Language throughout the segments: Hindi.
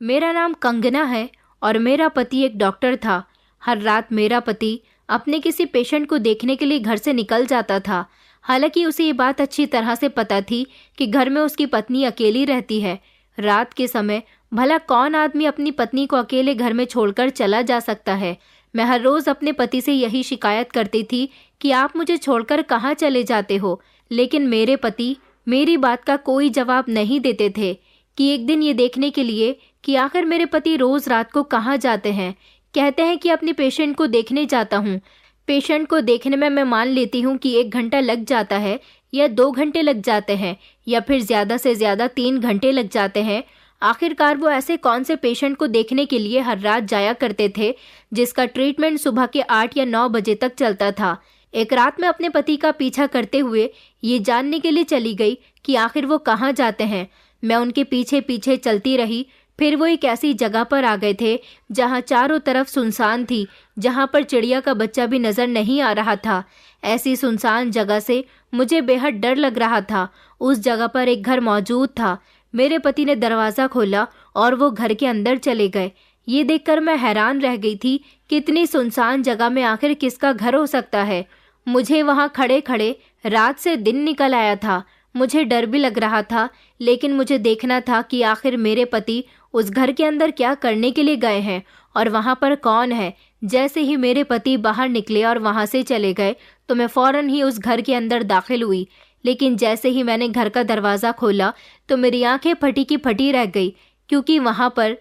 मेरा नाम कंगना है और मेरा पति एक डॉक्टर था। हर रात मेरा पति अपने किसी पेशेंट को देखने के लिए घर से निकल जाता था। हालांकि उसे ये बात अच्छी तरह से पता थी कि घर में उसकी पत्नी अकेली रहती है। रात के समय भला कौन आदमी अपनी पत्नी को अकेले घर में छोड़कर चला जा सकता है। मैं हर रोज अपने पति से यही शिकायत करती थी कि आप मुझे छोड़कर कहाँ चले जाते हो, लेकिन मेरे पति मेरी बात का कोई जवाब नहीं देते थे। कि एक दिन ये देखने के लिए कि आखिर मेरे पति रोज रात को कहाँ जाते हैं। कहते हैं कि अपने पेशेंट को देखने जाता हूँ। पेशेंट को देखने में मैं मान लेती हूँ कि 1 घंटा लग जाता है या 2 घंटे लग जाते हैं या फिर ज़्यादा से ज़्यादा 3 घंटे लग जाते हैं। आखिरकार वो ऐसे कौन से पेशेंट को देखने के लिए हर रात जाया करते थे जिसका ट्रीटमेंट सुबह के 8 या 9 बजे तक चलता था। एक रात में अपने पति का पीछा करते हुए ये जानने के लिए चली गई कि आखिर वो कहाँ जाते हैं। मैं उनके पीछे पीछे चलती रही। फिर वो एक ऐसी जगह पर आ गए थे जहाँ चारों तरफ सुनसान थी, जहाँ पर चिड़िया का बच्चा भी नजर नहीं आ रहा था। ऐसी सुनसान जगह से मुझे बेहद डर लग रहा था। उस जगह पर एक घर मौजूद था। मेरे पति ने दरवाज़ा खोला और वो घर के अंदर चले गए। ये देखकर मैं हैरान रह गई थी कि इतनी सुनसान जगह में आखिर किसका घर हो सकता है। मुझे वहाँ खड़े खड़े रात से दिन निकल आया था। मुझे डर भी लग रहा था, लेकिन मुझे देखना था कि आखिर मेरे पति उस घर के अंदर क्या करने के लिए गए हैं और वहाँ पर कौन है। जैसे ही मेरे पति बाहर निकले और वहाँ से चले गए तो मैं फौरन ही उस घर के अंदर दाखिल हुई। लेकिन जैसे ही मैंने घर का दरवाज़ा खोला तो मेरी आंखें फटी की फटी रह गई, क्योंकि वहाँ पर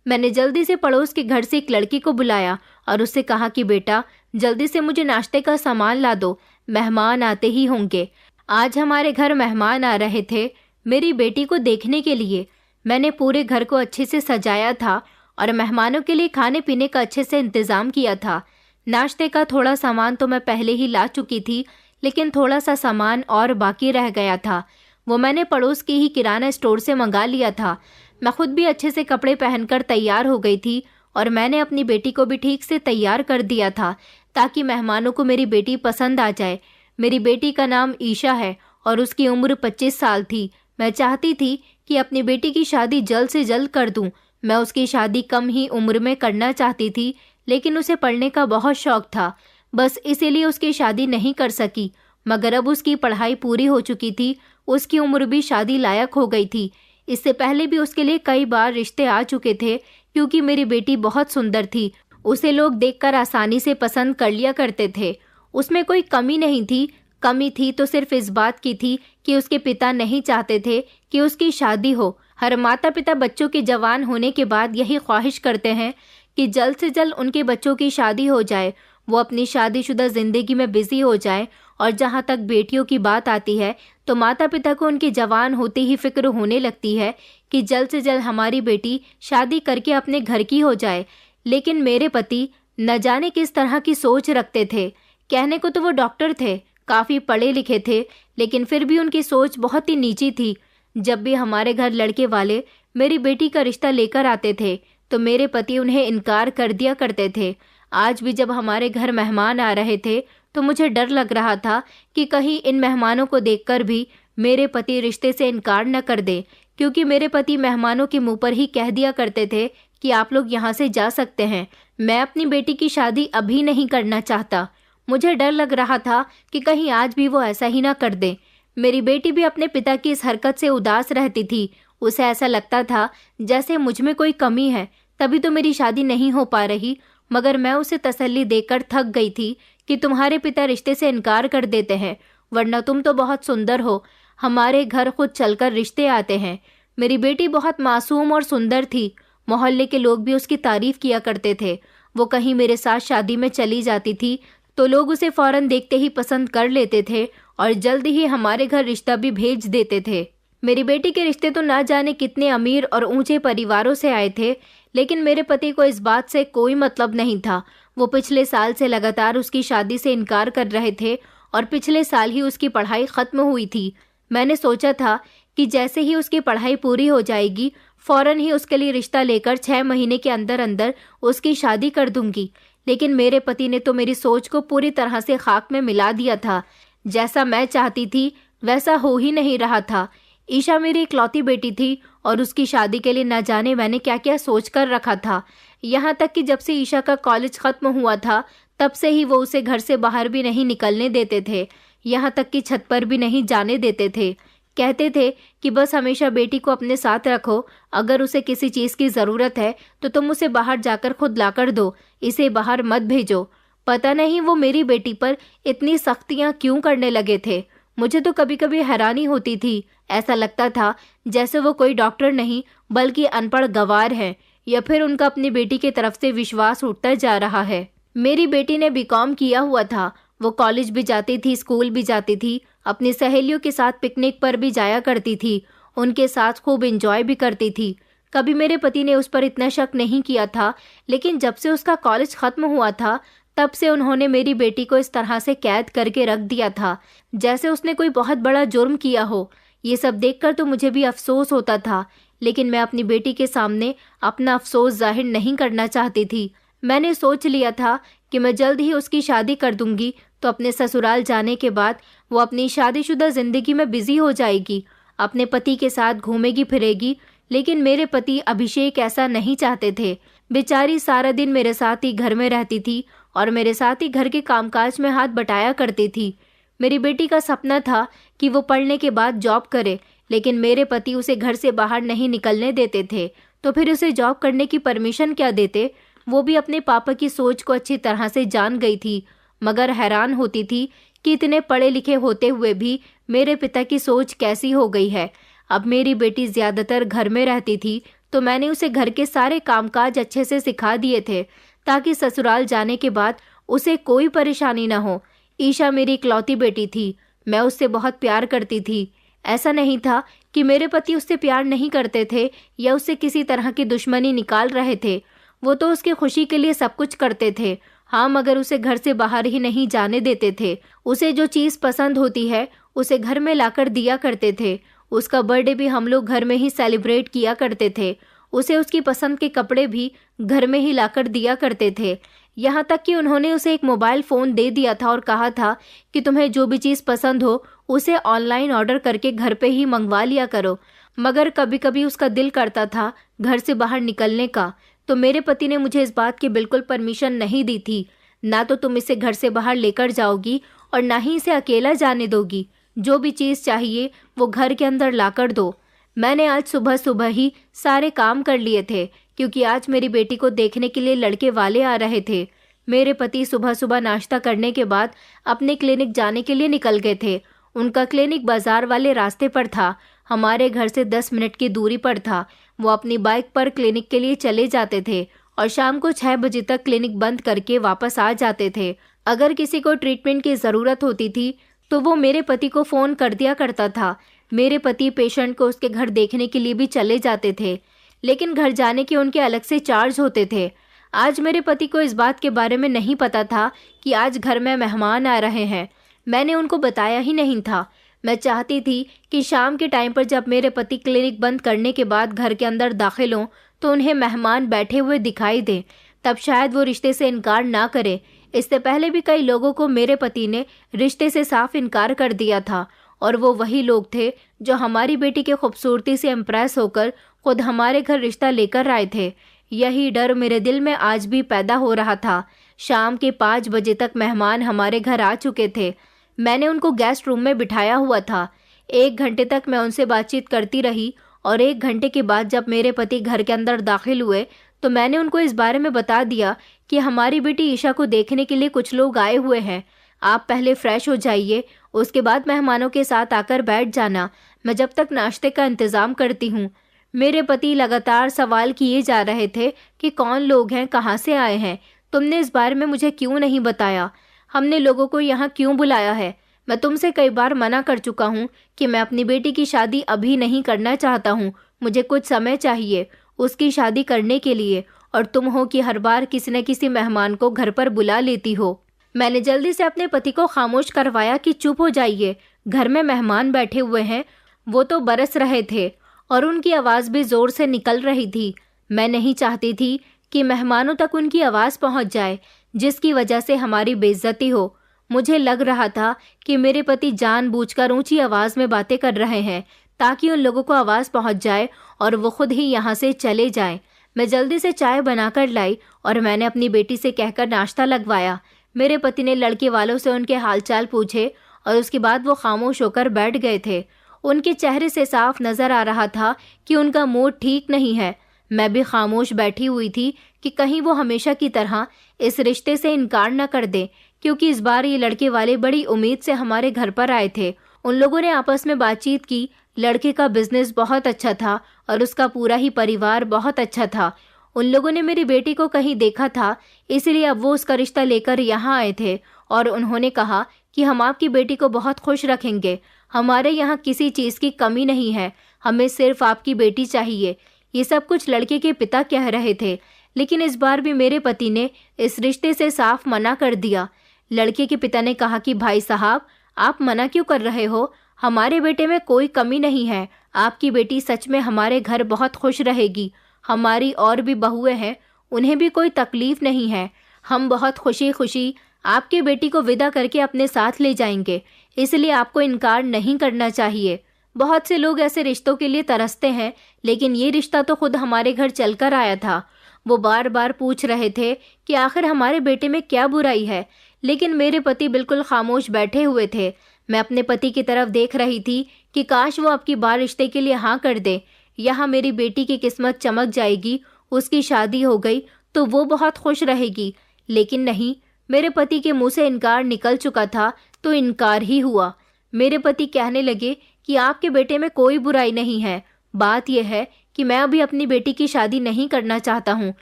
मैंने जल्दी से पड़ोस के घर से एक लड़की को बुलाया और उससे कहा कि बेटा जल्दी से मुझे नाश्ते का सामान ला दो, मेहमान आते ही होंगे। आज हमारे घर मेहमान आ रहे थे मेरी बेटी को देखने के लिए। मैंने पूरे घर को अच्छे से सजाया था और मेहमानों के लिए खाने पीने का अच्छे से इंतज़ाम किया था। नाश्ते का थोड़ा सामान तो मैं पहले ही ला चुकी थी, लेकिन थोड़ा सा सामान और बाकी रह गया था। वो मैंने पड़ोस के ही किराना स्टोर से मंगा लिया था। मैं खुद भी अच्छे से कपड़े पहनकर तैयार हो गई थी और मैंने अपनी बेटी को भी ठीक से तैयार कर दिया था ताकि मेहमानों को मेरी बेटी पसंद आ जाए। मेरी बेटी का नाम ईशा है और उसकी उम्र 25 साल थी। मैं चाहती थी कि अपनी बेटी की शादी जल्द से जल्द कर दूं। मैं उसकी शादी कम ही उम्र में करना चाहती थी, लेकिन उसे पढ़ने का बहुत शौक था, बस इसीलिए उसकी शादी नहीं कर सकी। मगर अब उसकी पढ़ाई पूरी हो चुकी थी, उसकी उम्र भी शादी लायक हो गई थी। इससे पहले भी उसके लिए कई बार रिश्ते आ चुके थे, क्योंकि मेरी बेटी बहुत सुंदर थी। उसे लोग देखकर आसानी से पसंद कर लिया करते थे। उसमें कोई कमी नहीं थी। कमी थी तो सिर्फ इस बात की थी कि उसके पिता नहीं चाहते थे कि उसकी शादी हो। हर माता पिता बच्चों के जवान होने के बाद यही ख्वाहिश करते हैं कि जल्द से जल्द उनके बच्चों की शादी हो जाए, वो अपनी शादीशुदा ज़िंदगी में बिजी हो जाए। और जहाँ तक बेटियों की बात आती है तो माता पिता को उनके जवान होते ही फिक्र होने लगती है कि जल्द से जल्द हमारी बेटी शादी करके अपने घर की हो जाए। लेकिन मेरे पति न जाने किस तरह की सोच रखते थे। कहने को तो वो डॉक्टर थे, काफ़ी पढ़े लिखे थे, लेकिन फिर भी उनकी सोच बहुत ही नीची थी। जब भी हमारे घर लड़के वाले मेरी बेटी का रिश्ता लेकर आते थे तो मेरे पति उन्हें इनकार कर दिया करते थे। आज भी जब हमारे घर मेहमान आ रहे थे तो मुझे डर लग रहा था कि कहीं इन मेहमानों को देखकर भी मेरे पति रिश्ते से इनकार न कर दे, क्योंकि मेरे पति मेहमानों के मुंह पर ही कह दिया करते थे कि आप लोग यहाँ से जा सकते हैं। मैं अपनी बेटी की शादी अभी नहीं करना चाहता। मुझे डर लग रहा था कि कहीं आज भी वो ऐसा ही ना कर दे। मेरी बेटी भी अपने पिता की इस हरकत से उदास रहती थी। उसे ऐसा लगता था जैसे मुझ में कोई कमी है, तभी तो मेरी शादी नहीं हो पा रही। मगर मैं उसे तसल्ली देकर थक गई थी कि तुम्हारे पिता रिश्ते से इनकार कर देते हैं, वरना तुम तो बहुत सुंदर हो, हमारे घर खुद चलकर रिश्ते आते हैं। मेरी बेटी बहुत मासूम और सुंदर थी। मोहल्ले के लोग भी उसकी तारीफ किया करते थे। वो कहीं मेरे साथ शादी में चली जाती थी तो लोग उसे फौरन देखते ही पसंद कर लेते थे और जल्द ही हमारे घर रिश्ता भी भेज देते थे। मेरी बेटी के रिश्ते तो ना जाने कितने अमीर और ऊंचे परिवारों से आए थे, लेकिन मेरे पति को इस बात से कोई मतलब नहीं था। वो पिछले साल से लगातार उसकी शादी से इनकार कर रहे थे और पिछले साल ही उसकी पढ़ाई खत्म हुई थी। मैंने सोचा था कि जैसे ही उसकी पढ़ाई पूरी हो जाएगी फौरन ही उसके लिए रिश्ता लेकर 6 महीने के अंदर अंदर उसकी शादी कर दूंगी। लेकिन मेरे पति ने तो मेरी सोच को पूरी तरह से खाक में मिला दिया था। जैसा मैं चाहती थी वैसा हो ही नहीं रहा था। ईशा मेरी इकलौती बेटी थी और उसकी शादी के लिए न जाने मैंने क्या क्या सोच कर रखा था। यहाँ तक कि जब से ईशा का कॉलेज खत्म हुआ था तब से ही वो उसे घर से बाहर भी नहीं निकलने देते थे, यहाँ तक कि छत पर भी नहीं जाने देते थे। कहते थे कि बस हमेशा बेटी को अपने साथ रखो, अगर उसे किसी चीज़ की ज़रूरत है तो तुम उसे बाहर जाकर खुद लाकर दो, इसे बाहर मत भेजो। पता नहीं वो मेरी बेटी पर इतनी सख्तियाँ क्यों करने लगे थे। मुझे तो कभी कभी हैरानी होती थी, ऐसा लगता था जैसे वो कोई डॉक्टर नहीं बल्कि अनपढ़ गंवार है, या फिर उनका अपनी बेटी की तरफ से विश्वास उठता जा रहा है। मेरी बेटी ने बीकॉम किया हुआ था, वो कॉलेज भी जाती थी, स्कूल भी जाती थी, अपनी सहेलियों के साथ पिकनिक पर भी जाया करती थी, उनके साथ खूब एंजॉय भी करती थी। कभी मेरे पति ने उस पर इतना शक नहीं किया था, लेकिन जब से उसका कॉलेज खत्म हुआ था तब से उन्होंने मेरी बेटी को इस तरह से कैद करके रख दिया था जैसे उसने कोई बहुत बड़ा जुर्म किया हो। ये सब देखकर तो मुझे भी अफसोस होता था, लेकिन मैं अपनी बेटी के सामने अपना अफसोस जाहिर नहीं करना चाहती थी। मैंने सोच लिया था कि मैं जल्द ही उसकी शादी कर दूंगी, तो अपने ससुराल जाने के बाद वो अपनी शादीशुदा जिंदगी में बिजी हो जाएगी, अपने पति के साथ घूमेगी फिरेगी। लेकिन मेरे पति अभिषेक ऐसा नहीं चाहते थे। बेचारी सारा दिन मेरे साथ ही घर में रहती थी और मेरे साथ ही घर के कामकाज में हाथ बटाया करती थी। मेरी बेटी का सपना था कि वो पढ़ने के बाद जॉब करे, लेकिन मेरे पति उसे घर से बाहर नहीं निकलने देते थे, तो फिर उसे जॉब करने की परमिशन क्या देते। वो भी अपने पापा की सोच को अच्छी तरह से जान गई थी, मगर हैरान होती थी कि इतने पढ़े लिखे होते हुए भी मेरे पिता की सोच कैसी हो गई है। अब मेरी बेटी ज्यादातर घर में रहती थी, तो मैंने उसे घर के सारे कामकाज अच्छे से सिखा दिए थे ताकि ससुराल जाने के बाद उसे कोई परेशानी न हो। ईशा मेरी इकलौती बेटी थी, मैं उससे बहुत प्यार करती थी। ऐसा नहीं था कि मेरे पति उससे प्यार नहीं करते थे या उससे किसी तरह की दुश्मनी निकाल रहे थे। वो तो उसकी खुशी के लिए सब कुछ करते थे, हाँ, मगर उसे घर से बाहर ही नहीं जाने देते थे। उसे जो चीज़ पसंद होती है उसे घर में लाकर दिया करते थे। उसका बर्थडे भी हम लोग घर में ही सेलिब्रेट किया करते थे। उसे उसकी पसंद के कपड़े भी घर में ही लाकर दिया करते थे। यहाँ तक कि उन्होंने उसे एक मोबाइल फ़ोन दे दिया था और कहा था कि तुम्हें जो भी चीज़ पसंद हो उसे ऑनलाइन ऑर्डर करके घर पे ही मंगवा लिया करो। मगर कभी कभी उसका दिल करता था घर से बाहर निकलने का, तो मेरे पति ने मुझे इस बात की बिल्कुल परमिशन नहीं दी थी। ना तो तुम इसे घर से बाहर लेकर जाओगी और ना ही इसे अकेला जाने दोगी। जो भी चीज़ चाहिए वो घर के अंदर लाकर दो। मैंने आज सुबह सुबह ही सारे काम कर लिए थे, क्योंकि आज मेरी बेटी को देखने के लिए लड़के वाले आ रहे थे। मेरे पति सुबह सुबह नाश्ता करने के बाद अपने क्लिनिक जाने के लिए निकल गए थे। उनका क्लिनिक बाजार वाले रास्ते पर था, हमारे घर से 10 मिनट की दूरी पर था। वो अपनी बाइक पर क्लिनिक के लिए चले जाते थे और शाम को 6 बजे तक क्लिनिक बंद करके वापस आ जाते थे। अगर किसी को ट्रीटमेंट की ज़रूरत होती थी तो वो मेरे पति को फ़ोन कर दिया करता था। मेरे पति पेशेंट को उसके घर देखने के लिए भी चले जाते थे, लेकिन घर जाने के उनके अलग से चार्ज होते थे। आज मेरे पति को इस बात के बारे में नहीं पता था कि आज घर में मेहमान आ रहे हैं। मैंने उनको बताया ही नहीं था। मैं चाहती थी कि शाम के टाइम पर जब मेरे पति क्लिनिक बंद करने के बाद घर के अंदर दाखिल हों तो उन्हें मेहमान बैठे हुए दिखाई दें, तब शायद वो रिश्ते से इनकार ना करे। इससे पहले भी कई लोगों को मेरे पति ने रिश्ते से साफ इनकार कर दिया था, और वो वही लोग थे जो हमारी बेटी की खूबसूरती से इम्प्रेस होकर खुद हमारे घर रिश्ता लेकर आए थे। यही डर मेरे दिल में आज भी पैदा हो रहा था। शाम के 5 बजे तक मेहमान हमारे घर आ चुके थे। मैंने उनको गेस्ट रूम में बिठाया हुआ था। 1 घंटे तक मैं उनसे बातचीत करती रही, और 1 घंटे के बाद जब मेरे पति घर के अंदर दाखिल हुए तो मैंने उनको इस बारे में बता दिया कि हमारी बेटी ईशा को देखने के लिए कुछ लोग आए हुए हैं। आप पहले फ्रेश हो जाइए, उसके बाद मेहमानों के साथ आकर बैठ जाना, मैं जब तक नाश्ते का इंतज़ाम करती हूँ। मेरे पति लगातार सवाल किए जा रहे थे कि कौन लोग हैं, कहाँ से आए हैं, तुमने इस बारे में मुझे क्यों नहीं बताया, हमने लोगों को यहाँ क्यों बुलाया है। मैं तुमसे कई बार मना कर चुका हूँ कि मैं अपनी बेटी की शादी अभी नहीं करना चाहता हूँ, मुझे कुछ समय चाहिए उसकी शादी करने के लिए, और तुम हो कि हर बार किसी न किसी मेहमान को घर पर बुला लेती हो। मैंने जल्दी से अपने पति को खामोश करवाया कि चुप हो जाइए, घर में मेहमान बैठे हुए हैं। वो तो बरस रहे थे और उनकी आवाज़ भी ज़ोर से निकल रही थी। मैं नहीं चाहती थी कि मेहमानों तक उनकी आवाज़ पहुंच जाए जिसकी वजह से हमारी बेइज्जती हो। मुझे लग रहा था कि मेरे पति जानबूझकर ऊंची आवाज़ में बातें कर रहे हैं ताकि उन लोगों को आवाज़ पहुंच जाए और वो खुद ही यहाँ से चले जाएं। मैं जल्दी से चाय बनाकर लाई और मैंने अपनी बेटी से कहकर नाश्ता लगवाया। मेरे पति ने लड़के वालों से उनके हालचाल पूछे और उसके बाद वो खामोश होकर बैठ गए थे। उनके चेहरे से साफ नजर आ रहा था कि उनका मूड ठीक नहीं है। मैं भी खामोश बैठी हुई थी कि कहीं वो हमेशा की तरह इस रिश्ते से इनकार न कर दे, क्योंकि इस बार ये लड़के वाले बड़ी उम्मीद से हमारे घर पर आए थे। उन लोगों ने आपस में बातचीत की। लड़के का बिजनेस बहुत अच्छा था और उसका पूरा ही परिवार बहुत अच्छा था। उन लोगों ने मेरी बेटी को कहीं देखा था, इसलिए अब वो उसका रिश्ता लेकर यहाँ आए थे और उन्होंने कहा कि हम आपकी बेटी को बहुत खुश रखेंगे। हमारे यहाँ किसी चीज़ की कमी नहीं है, हमें सिर्फ आपकी बेटी चाहिए। ये सब कुछ लड़के के पिता कह रहे थे, लेकिन इस बार भी मेरे पति ने इस रिश्ते से साफ मना कर दिया। लड़के के पिता ने कहा कि भाई साहब, आप मना क्यों कर रहे हो? हमारे बेटे में कोई कमी नहीं है। आपकी बेटी सच में हमारे घर बहुत खुश रहेगी। हमारी और भी बहुएं हैं, उन्हें भी कोई तकलीफ नहीं है। हम बहुत खुशी खुशी आपकी बेटी को विदा करके अपने साथ ले जाएंगे, इसलिए आपको इनकार नहीं करना चाहिए। बहुत से लोग ऐसे रिश्तों के लिए तरसते हैं, लेकिन ये रिश्ता तो खुद हमारे घर चलकर आया था। वो बार बार पूछ रहे थे कि आखिर हमारे बेटे में क्या बुराई है, लेकिन मेरे पति बिल्कुल खामोश बैठे हुए थे। मैं अपने पति की तरफ देख रही थी कि काश वो आपकी बार रिश्ते के लिए हाँ कर दे। यहाँ मेरी बेटी की किस्मत चमक जाएगी, उसकी शादी हो गई तो वो बहुत खुश रहेगी। लेकिन नहीं, मेरे पति के मुंह से इनकार निकल चुका था तो इनकार ही हुआ। मेरे पति कहने लगे कि आपके बेटे में कोई बुराई नहीं है। बात यह है कि मैं अभी अपनी बेटी की शादी नहीं करना चाहता हूँ,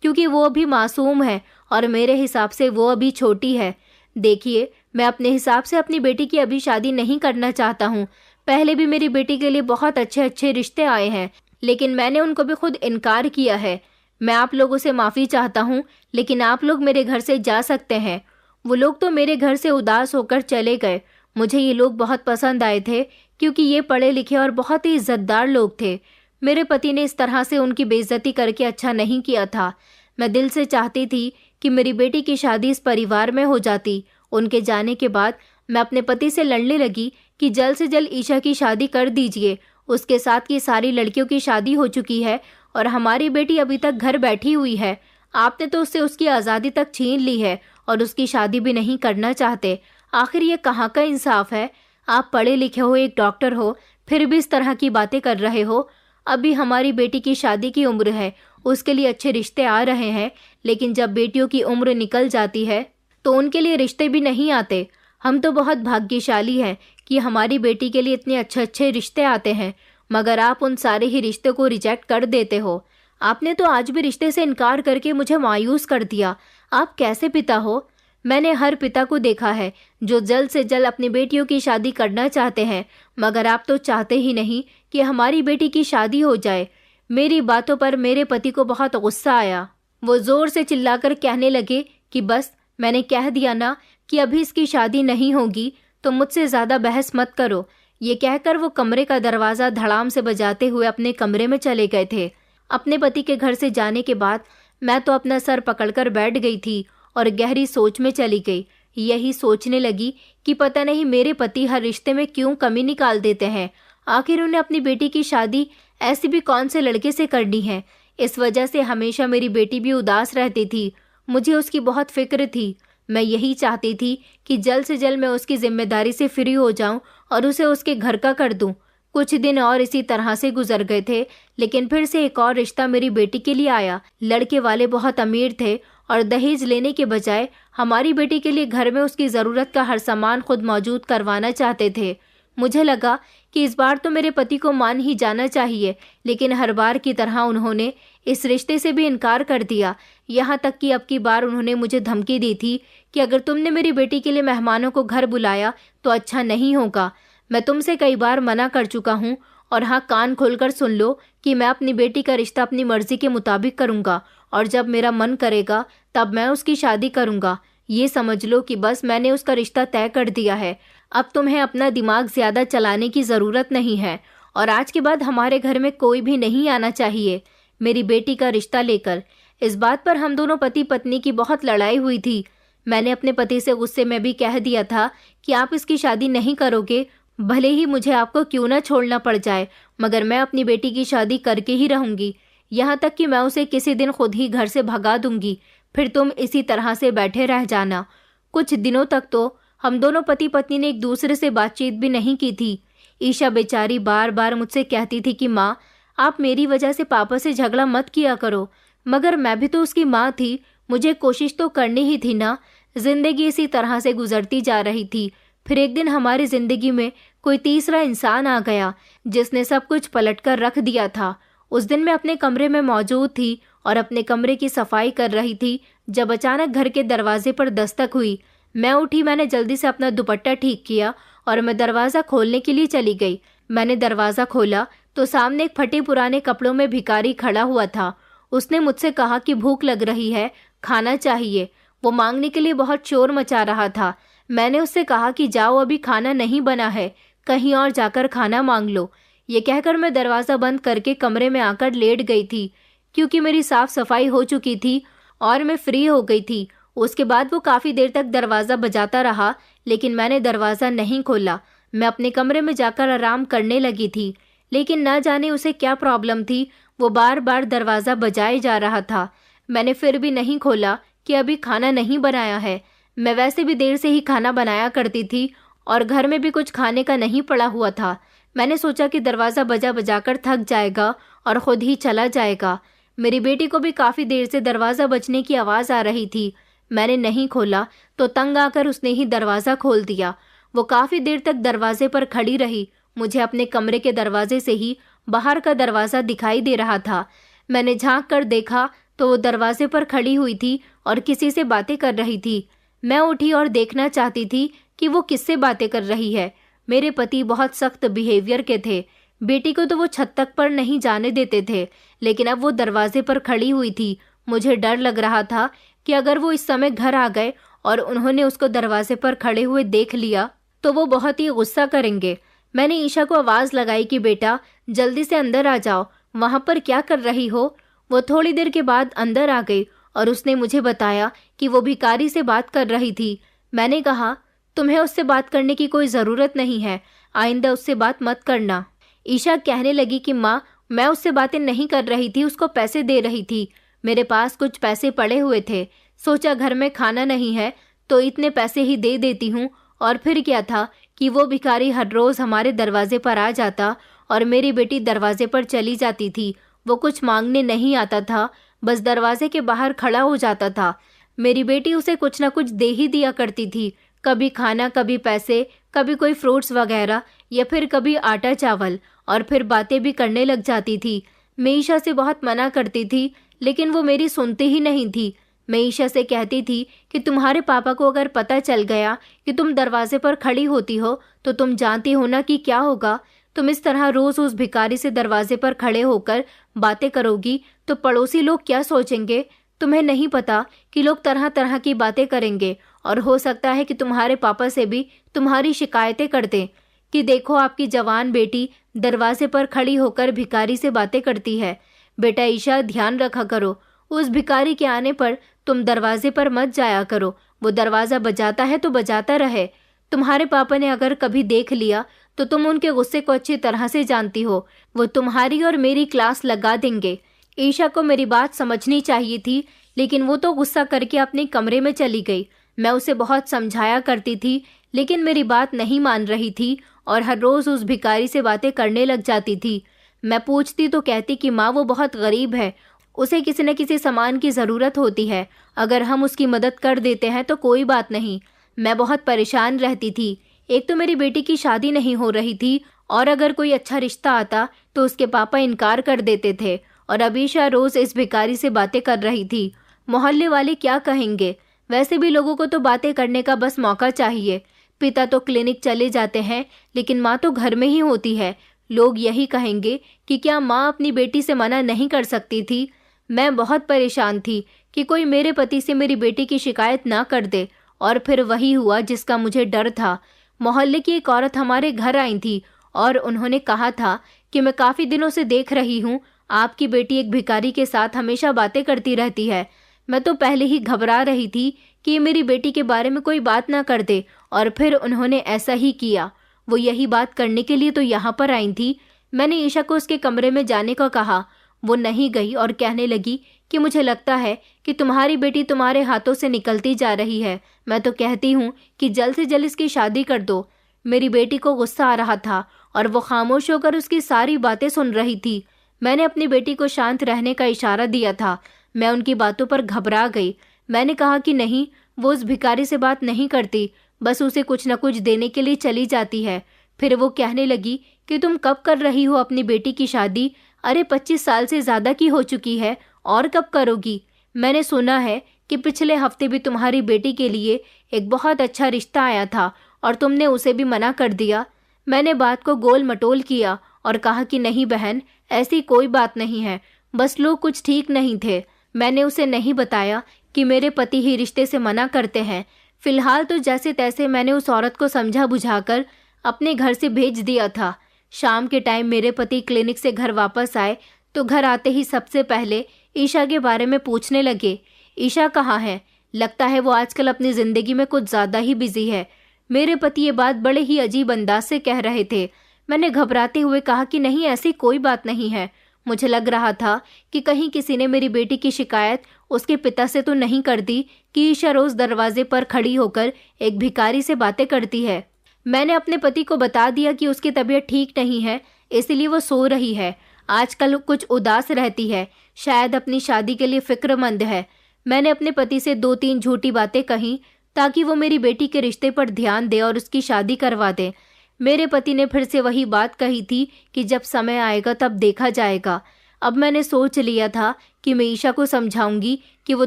क्योंकि वो अभी मासूम है और मेरे हिसाब से वो अभी छोटी है। देखिए, मैं अपने हिसाब से अपनी बेटी की अभी शादी नहीं करना चाहता हूँ। पहले भी मेरी बेटी के लिए बहुत अच्छे अच्छे रिश्ते आए हैं, लेकिन मैंने उनको भी खुद इनकार किया है। मैं आप लोगों से माफ़ी चाहता हूँ, लेकिन आप लोग मेरे घर से जा सकते हैं। वो लोग तो मेरे घर से उदास होकर चले गए। मुझे ये लोग बहुत पसंद आए थे, क्योंकि ये पढ़े लिखे और बहुत ही इज्जतदार लोग थे। मेरे पति ने इस तरह से उनकी बेइज्जती करके अच्छा नहीं किया था। मैं दिल से चाहती थी कि मेरी बेटी की शादी इस परिवार में हो जाती। उनके जाने के बाद मैं अपने पति से लड़ने लगी कि जल्द से जल्द ईशा की शादी कर दीजिए। उसके साथ की सारी लड़कियों की शादी हो चुकी है और हमारी बेटी अभी तक घर बैठी हुई है। आपने तो उससे उसकी आज़ादी तक छीन ली है और उसकी शादी भी नहीं करना चाहते। आखिर ये कहाँ का इंसाफ है? आप पढ़े लिखे हो, एक डॉक्टर हो, फिर भी इस तरह की बातें कर रहे हो। अभी हमारी बेटी की शादी की उम्र है, उसके लिए अच्छे रिश्ते आ रहे हैं, लेकिन जब बेटियों की उम्र निकल जाती है तो उनके लिए रिश्ते भी नहीं आते। हम तो बहुत भाग्यशाली हैं कि हमारी बेटी के लिए इतने अच्छे अच्छे रिश्ते आते हैं, मगर आप उन सारे ही रिश्ते को रिजेक्ट कर देते हो। आपने तो आज भी रिश्ते से इनकार करके मुझे मायूस कर दिया। आप कैसे पिता हो? मैंने हर पिता को देखा है जो जल्द से जल्द अपनी बेटियों की शादी करना चाहते हैं, मगर आप तो चाहते ही नहीं कि हमारी बेटी की शादी हो जाए। मेरी बातों पर मेरे पति को बहुत गुस्सा आया। वो जोर से चिल्लाकर कहने लगे कि बस, मैंने कह दिया ना कि अभी इसकी शादी नहीं होगी, तो मुझसे ज़्यादा बहस मत करो। ये कहकर वो कमरे का दरवाज़ा धड़ाम से बजाते हुए अपने कमरे में चले गए थे। अपने पति के घर से जाने के बाद मैं तो अपना सर पकड़कर बैठ गई थी और गहरी सोच में चली गई। यही सोचने लगी कि पता नहीं मेरे पति हर रिश्ते में क्यों कमी निकाल देते हैं। आखिर उन्हें अपनी बेटी की शादी ऐसी भी कौन से लड़के से करनी है? इस वजह से हमेशा मेरी बेटी भी उदास रहती थी। मुझे उसकी बहुत फिक्र थी। मैं यही चाहती थी कि जल्द से जल्द मैं उसकी जिम्मेदारी से फ्री हो जाऊं और उसे उसके घर का कर दूं। कुछ दिन और इसी तरह से गुजर गए थे, लेकिन फिर से एक और रिश्ता मेरी बेटी के लिए आया। लड़के वाले बहुत अमीर थे और दहेज लेने के बजाय हमारी बेटी के लिए घर में उसकी ज़रूरत का हर सामान खुद मौजूद करवाना चाहते थे। मुझे लगा कि इस बार तो मेरे पति को मान ही जाना चाहिए, लेकिन हर बार की तरह उन्होंने इस रिश्ते से भी इनकार कर दिया। यहाँ तक कि अब की बार उन्होंने मुझे धमकी दी थी कि अगर तुमने मेरी बेटी के लिए मेहमानों को घर बुलाया तो अच्छा नहीं होगा। मैं तुमसे कई बार मना कर चुका हूँ, और हाँ, कान खोलकर सुन लो कि मैं अपनी बेटी का रिश्ता अपनी मर्जी के मुताबिक करूँगा, और जब मेरा मन करेगा तब मैं उसकी शादी करूँगा। ये समझ लो कि बस मैंने उसका रिश्ता तय कर दिया है। अब तुम्हें अपना दिमाग ज़्यादा चलाने की ज़रूरत नहीं है, और आज के बाद हमारे घर में कोई भी नहीं आना चाहिए मेरी बेटी का रिश्ता लेकर। इस बात पर हम दोनों पति पत्नी की बहुत लड़ाई हुई थी। मैंने अपने पति से गुस्से में भी कह दिया था कि आप इसकी शादी नहीं करोगे, भले ही मुझे आपको क्यों ना छोड़ना पड़ जाए, मगर मैं अपनी बेटी की शादी करके ही रहूंगी, यहाँ तक कि मैं उसे किसी दिन खुद ही घर से भगा दूंगी। फिर तुम इसी तरह से बैठे रह जाना। कुछ दिनों तक तो हम दोनों पति पत्नी ने एक दूसरे से बातचीत भी नहीं की थी। ईशा बेचारी बार बार मुझसे कहती थी कि माँ, आप मेरी वजह से पापा से झगड़ा मत किया करो, मगर मैं भी तो उसकी माँ थी, मुझे कोशिश तो करनी ही थी ना। जिंदगी इसी तरह से गुजरती जा रही थी। फिर एक दिन हमारी जिंदगी में कोई तीसरा इंसान आ गया जिसने सब कुछ पलटकर रख दिया था। उस दिन मैं अपने कमरे में मौजूद थी और अपने कमरे की सफाई कर रही थी जब अचानक घर के दरवाजे पर दस्तक हुई। मैं उठी, मैंने जल्दी से अपना दुपट्टा ठीक किया और मैं दरवाज़ा खोलने के लिए चली गई। मैंने दरवाज़ा खोला तो सामने एक फटे पुराने कपड़ों में भिखारी खड़ा हुआ था। उसने मुझसे कहा कि भूख लग रही है, खाना चाहिए। वो मांगने के लिए बहुत शोर मचा रहा था। मैंने उससे कहा कि जाओ, अभी खाना नहीं बना है, कहीं और जाकर खाना मांग लो। ये कहकर मैं दरवाज़ा बंद करके कमरे में आकर लेट गई थी, क्योंकि मेरी साफ सफाई हो चुकी थी और मैं फ्री हो गई थी। उसके बाद वो काफ़ी देर तक दरवाज़ा बजाता रहा, लेकिन मैंने दरवाज़ा नहीं खोला। मैं अपने कमरे में जाकर आराम करने लगी थी, लेकिन न जाने उसे क्या प्रॉब्लम थी, वो बार बार दरवाज़ा बजाए जा रहा था। मैंने फिर भी नहीं खोला कि अभी खाना नहीं बनाया है। मैं वैसे भी देर से ही खाना बनाया करती थी और घर में भी कुछ खाने का नहीं पड़ा हुआ था। मैंने सोचा कि दरवाज़ा बजा बजाकर थक जाएगा और खुद ही चला जाएगा। मेरी बेटी को भी काफ़ी देर से दरवाज़ा बजने की आवाज़ आ रही थी। मैंने नहीं खोला तो तंग आकर उसने ही दरवाज़ा खोल दिया। वो काफ़ी देर तक दरवाजे पर खड़ी रही। मुझे अपने कमरे के दरवाजे से ही बाहर का दरवाज़ा दिखाई दे रहा था। मैंने झांक कर देखा तो वो दरवाजे पर खड़ी हुई थी और किसी से बातें कर रही थी। मैं उठी और देखना चाहती थी कि वो किससे बातें कर रही है। मेरे पति बहुत सख्त बिहेवियर के थे। बेटी को तो वो छत तक पर नहीं जाने देते थे, लेकिन अब वो दरवाजे पर खड़ी हुई थी। मुझे डर लग रहा था कि अगर वो इस समय घर आ गए और उन्होंने उसको दरवाजे पर खड़े हुए देख लिया तो वो बहुत ही गुस्सा करेंगे। मैंने ईशा को आवाज़ लगाई कि बेटा जल्दी से अंदर आ जाओ, वहाँ पर क्या कर रही हो। वो थोड़ी देर के बाद अंदर आ गई और उसने मुझे बताया कि वो भिखारी से बात कर रही थी। मैंने कहा, तुम्हें उससे बात करने की कोई ज़रूरत नहीं है, आइंदा उससे बात मत करना। ईशा कहने लगी कि माँ, मैं उससे बातें नहीं कर रही थी, उसको पैसे दे रही थी। मेरे पास कुछ पैसे पड़े हुए थे, सोचा घर में खाना नहीं है तो इतने पैसे ही दे देती हूँ। और फिर क्या था कि वो भिखारी हर रोज़ हमारे दरवाजे पर आ जाता और मेरी बेटी दरवाजे पर चली जाती थी। वो कुछ मांगने नहीं आता था, बस दरवाजे के बाहर खड़ा हो जाता था। मेरी बेटी उसे कुछ ना कुछ दे ही दिया करती थी, कभी खाना, कभी पैसे, कभी कोई फ्रूट्स वगैरह या फिर कभी आटा चावल, और फिर बातें भी करने लग जाती थी। मैं ईशा से बहुत मना करती थी, लेकिन वो मेरी सुनती ही नहीं थी। मैं ईशा से कहती थी कि तुम्हारे पापा को अगर पता चल गया कि तुम दरवाजे पर खड़ी होती हो तो तुम जानती हो ना कि क्या होगा। तुम इस तरह रोज़ उस भिखारी से दरवाजे पर खड़े होकर बातें करोगी तो पड़ोसी लोग क्या सोचेंगे। तुम्हें नहीं पता कि लोग तरह तरह की बातें करेंगे और हो सकता है कि तुम्हारे पापा से भी तुम्हारी शिकायतें कर दें कि देखो आपकी जवान बेटी दरवाजे पर खड़ी होकर भिखारी से बातें करती है। बेटा ईशा, ध्यान रखा करो, उस भिखारी के आने पर तुम दरवाजे पर मत जाया करो। वो दरवाज़ा बजाता है तो बजाता रहे। तुम्हारे पापा ने अगर कभी देख लिया तो तुम उनके गुस्से को अच्छी तरह से जानती हो, वो तुम्हारी और मेरी क्लास लगा देंगे। ईशा को मेरी बात समझनी चाहिए थी, लेकिन वो तो गुस्सा करके अपने कमरे में चली गई। मैं उसे बहुत समझाया करती थी, लेकिन मेरी बात नहीं मान रही थी और हर रोज़ उस भिखारी से बातें करने लग जाती थी। मैं पूछती तो कहती कि माँ, वो बहुत गरीब है, उसे किसी न किसी सामान की ज़रूरत होती है, अगर हम उसकी मदद कर देते हैं तो कोई बात नहीं। मैं बहुत परेशान रहती थी। एक तो मेरी बेटी की शादी नहीं हो रही थी और अगर कोई अच्छा रिश्ता आता तो उसके पापा इनकार कर देते थे, और अबीशा रोज़ इस भिखारी से बातें कर रही थी। मोहल्ले वाले क्या कहेंगे? वैसे भी लोगों को तो बातें करने का बस मौका चाहिए। पिता तो क्लिनिक चले जाते हैं, लेकिन माँ तो घर में ही होती है। लोग यही कहेंगे कि क्या माँ अपनी बेटी से मना नहीं कर सकती थी। मैं बहुत परेशान थी कि कोई मेरे पति से मेरी बेटी की शिकायत ना कर दे, और फिर वही हुआ जिसका मुझे डर था। मोहल्ले की एक औरत हमारे घर आई थी और उन्होंने कहा था कि मैं काफ़ी दिनों से देख रही हूँ आपकी बेटी एक भिखारी के साथ हमेशा बातें करती रहती है। मैं तो पहले ही घबरा रही थी कि मेरी बेटी के बारे में कोई बात ना कर दे, और फिर उन्होंने ऐसा ही किया। वो यही बात करने के लिए तो यहाँ पर आई थी। मैंने ईशा को उसके कमरे में जाने को कहा। वो नहीं गई और कहने लगी कि मुझे लगता है कि तुम्हारी बेटी तुम्हारे हाथों से निकलती जा रही है। मैं तो कहती हूँ कि जल्द से जल्द इसकी शादी कर दो। मेरी बेटी को गुस्सा आ रहा था और वो खामोश होकर उसकी सारी बातें सुन रही थी। मैंने अपनी बेटी को शांत रहने का इशारा दिया था। मैं उनकी बातों पर घबरा गई। मैंने कहा कि नहीं, वो उस भिखारी से बात नहीं करती, बस उसे कुछ न कुछ देने के लिए चली जाती है। फिर वो कहने लगी कि तुम कब कर रही हो अपनी बेटी की शादी? अरे 25 साल से ज़्यादा की हो चुकी है, और कब करोगी? मैंने सुना है कि पिछले हफ्ते भी तुम्हारी बेटी के लिए एक बहुत अच्छा रिश्ता आया था और तुमने उसे भी मना कर दिया। मैंने बात को गोल मटोल किया और कहा कि नहीं बहन, ऐसी कोई बात नहीं है, बस लोग कुछ ठीक नहीं थे। मैंने उसे नहीं बताया कि मेरे पति ही रिश्ते से मना करते हैं। फिलहाल तो जैसे तैसे मैंने उस औरत को समझा बुझाकर अपने घर से भेज दिया था। शाम के टाइम मेरे पति क्लिनिक से घर वापस आए तो घर आते ही सबसे पहले ईशा के बारे में पूछने लगे। ईशा कहाँ है? लगता है वो आजकल अपनी जिंदगी में कुछ ज़्यादा ही बिजी है। मेरे पति ये बात बड़े ही अजीब अंदाज से कह रहे थे। मैंने घबराते हुए कहा कि नहीं, ऐसी कोई बात नहीं है। मुझे लग रहा था कि कहीं किसी ने मेरी बेटी की शिकायत उसके पिता से तो नहीं कर दी कि ईशा रोज दरवाजे पर खड़ी होकर एक भिखारी से बातें करती है। मैंने अपने पति को बता दिया कि उसकी तबीयत ठीक नहीं है, इसलिए वो सो रही है। आजकल कुछ उदास रहती है, शायद अपनी शादी के लिए फिक्रमंद है। मैंने अपने पति से 2-3 झूठी बातें कही ताकि वो मेरी बेटी के रिश्ते पर ध्यान दे और उसकी शादी करवा दे। मेरे पति ने फिर से वही बात कही थी कि जब समय आएगा तब देखा जाएगा। अब मैंने सोच लिया था कि मैं ईशा को समझाऊंगी कि वो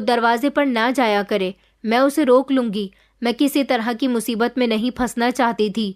दरवाजे पर ना जाया करे। मैं उसे रोक लूंगी। मैं किसी तरह की मुसीबत में नहीं फंसना चाहती थी।